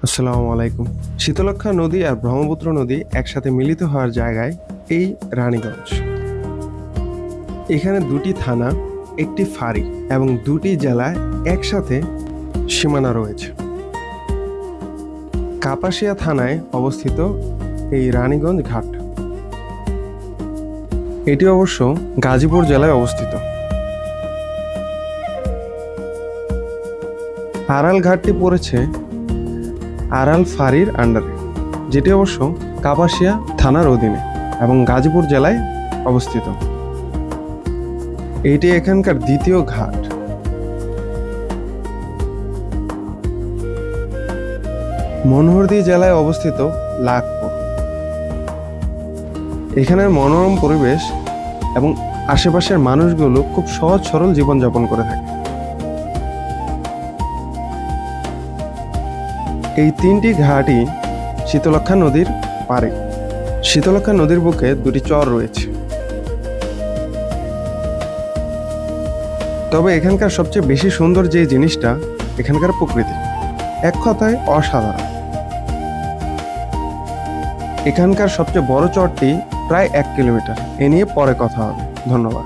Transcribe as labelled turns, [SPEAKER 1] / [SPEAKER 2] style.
[SPEAKER 1] আসসালামু আলাইকুম। শীতলক্ষ্যা নদী আর ব্রহ্মপুত্র নদী একসাথে মিলিত হওয়ার জায়গায় এই রানীগঞ্জ। এখানে দুটি থানা, একটি ফাঁড়ি এবং দুটি জেলায় একসাথে সীমানা রয়েছে। কাপাসিয়া থানায় অবস্থিত এই রানীগঞ্জ ঘাট। এটি অবশ্য গাজীপুর জেলায় অবস্থিত। আড়াল ঘাটটি পড়েছে আড়াল ফাঁড়ির আন্ডারে, যেটি অবশ্য কাপাসিয়া থানার অধীনে এবং গাজীপুর জেলায় অবস্থিত। এটি এখানকার দ্বিতীয় ঘাট। মনোহরদী জেলায় অবস্থিত লাকপুর। এখানের মনোরম পরিবেশ এবং আশেপাশের মানুষগুলো খুব সহজ সরল জীবনযাপন করে থাকে। এই তিনটি ঘাটই শীতলক্ষ্যা নদীর পাড়ে। শীতলক্ষ্যা নদীর বুকে দুটি চর রয়েছে। তবে এখানকার সবচেয়ে বেশি সুন্দর যে জিনিসটা এখানকার প্রকৃতি, এক কথায় অসাধারণ। এখানকার সবচেয়ে বড় চরটি প্রায় 1 কিলোমিটার। এ নিয়ে পরে কথা হবে। ধন্যবাদ।